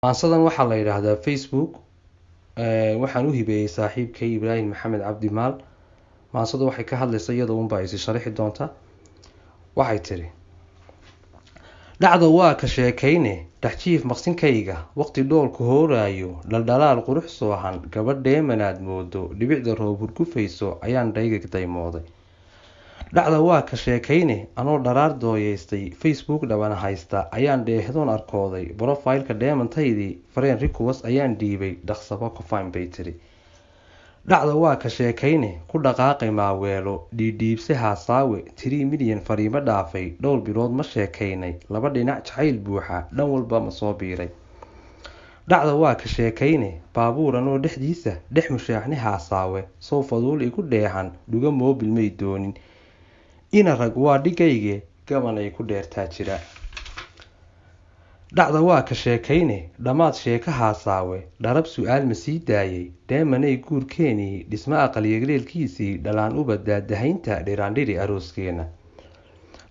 Maansadan waxaa la yiraahdaa Facebook. Waxaan u hibeeyay saaxiibkay Ibraahim Maxamed Cabdi Maal. Maansadu waxay ka hadlaysaa iyadoo unbaa isi sharixi doonta. Waxay tiri: dhacdo waa ka sheekayne dhaxjiif maqsinkayga waqti dhoolku hooraayo dhaldhalaal qurux soohan gabadhee manaad moodo dhibicda roob hurgufayso ayaan dhayga daymooday. dhacda waa ka sheekayne anoo dharaar dooyeystay Facebook dhabana haysta ayaan dheehdoon arkooday profile-ka dheemantaydii friend request ayaan dhiibay dhaqsabo ku fine bay tiri. dhacda waa ka sheekayne ku dhaqaaqay maaweelo dhiidhiibse haasaawe 3 milyan fariimo dhaafay dhowr bilood ma sheekaynay laba dhinac jacayl buuxa dhan walba ma soo biiray. dhacda waa ka sheekayne baabuuran oo dhexdiisa dhex mushaaxni haasaawe soo faduul igu dheehan dhuga moobil may doonin ina rag waa dhigayge gabanay ku dheertaa jira. dhacda waa ka sheekayne dhammaad sheeka haasaawe dharab su-aal ma sii daayay dheemanay guurkeenii dhisma aqaliyagleelkiisii dhalaan uba daadahaynta dhiraandhiri arooskeena.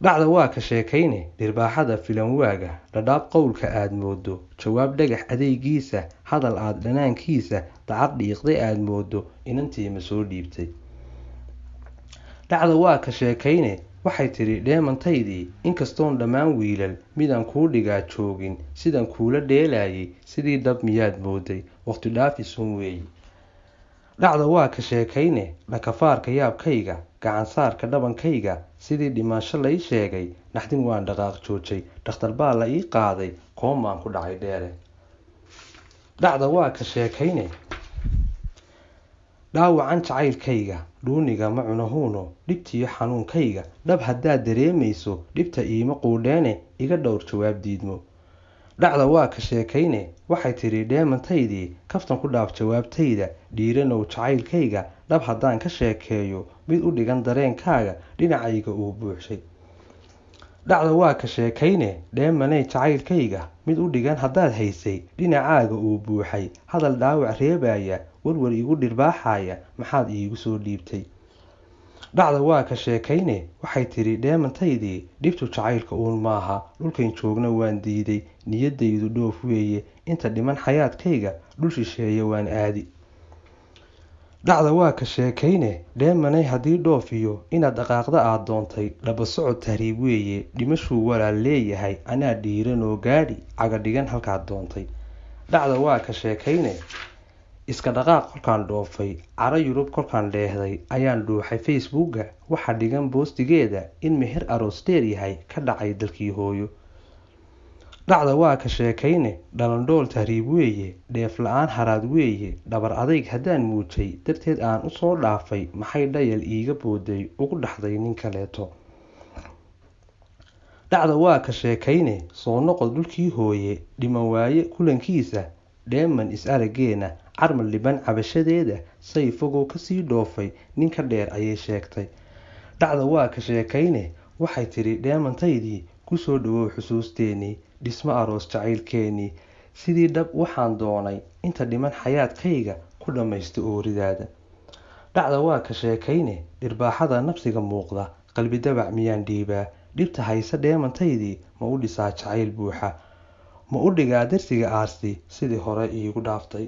dhacda waa ka sheekayne dhirbaaxada filan waaga dhadhaab qowlka aad moodo jawaab dhagax adeygiisa hadal aad dhanaankiisa dacad dhiiqday aad moodo inantii ma soo dhiibtay. dhacda waa ka sheekayne waxay tiri dheemantaydii inkastoon dhammaan wiilal midaan kuu dhigaa joogin sidan kuula dheelayay sidii dhab miyaad mooday waqti dhaafisun weeye. dhacda waa ka sheekayne dhakafaarka yaabkayga gacansaarka dhabankayga sidii dhimasho lay sheegay naxdin waan dhaqaaq joojay dhakhtar baa la ii qaaday koomaan ku dhacay dheere. dhacda waa ka sheekayne dhaawacan jacaylkayga dhuuniga ma cunahuuno dhibtiyo xanuunkayga dhab haddaad dareemayso dhibta iima quudheene iga dhowr jawaab diidmo. dhacda waa ka sheekayne waxay tiri dheemantaydii kaftan ku dhaaf jawaabtayda dhiiranow jacaylkayga dhab haddaan ka sheekeeyo mid u dhigan dareenkaaga dhinacayga uu buuxshay. dhacda waa ka sheekayne dheemanay jacaylkayga mid u dhigan haddaad haysay dhinacaaga uu buuxay hadal dhaawac reebaya warwar igu dhirbaaxaya maxaad iigu soo dhiibtay. dhacda waa ka sheekayne waxay tiri dheemantaydii dhibtu jacaylka uun maaha dhulkayn joogna waan diiday niyadaydu dhoof weeye inta dhiman xayaadkayga dhul shisheeye waan aadi. dhacda waa ka sheekayne dheemanay haddii dhoof iyo inaad dhaqaaqda aad doontay dhaba socod tahriib weeye dhimashuu walaal leeyahay anaa dhiiranoo gaadhi caga dhigan halkaad doontay. dhacda waa ka sheekayne iska dhaqaaq kolkaan dhoofay cara yurub kolkaan dheehday ayaan dhuuxay facebooka waxa dhigan boostigeeda in meher aroos dheer yahay ka dhacay dalkii hooyo. dhacda waa ka sheekayne dhalandhool tahriib weeye dheef la-aan haraad weeye dhabar adayg haddaan muujay darteed aan usoo dhaafay maxay dhayal iiga booday ugu dhaxday nin kaleeto. dhacda waa ka sheekayne soo noqod dhulkii hooye dhiman waaye kulankiisa dheeman is arageena carmal dhiban cabashadeeda say fogow kasii dhoofay ninka dheer ayay sheegtay. dhacda waa ka sheekayne waxay tiri dheemantaydii kusoo dhawow xusuusteenii dhismo aroos jacaylkeenii sidii dhab waxaan doonay inta dhiman xayaadkayga ku dhammaysta ooridaada. dhacda waa ka sheekayne dhirbaaxada nafsiga muuqda qalbi dabac miyaan dhiibaa dhibta haysa dheemantaydii ma u dhisaa jacayl buuxa ma u dhigaa darsiga aasti sidii hore iigu dhaaftay.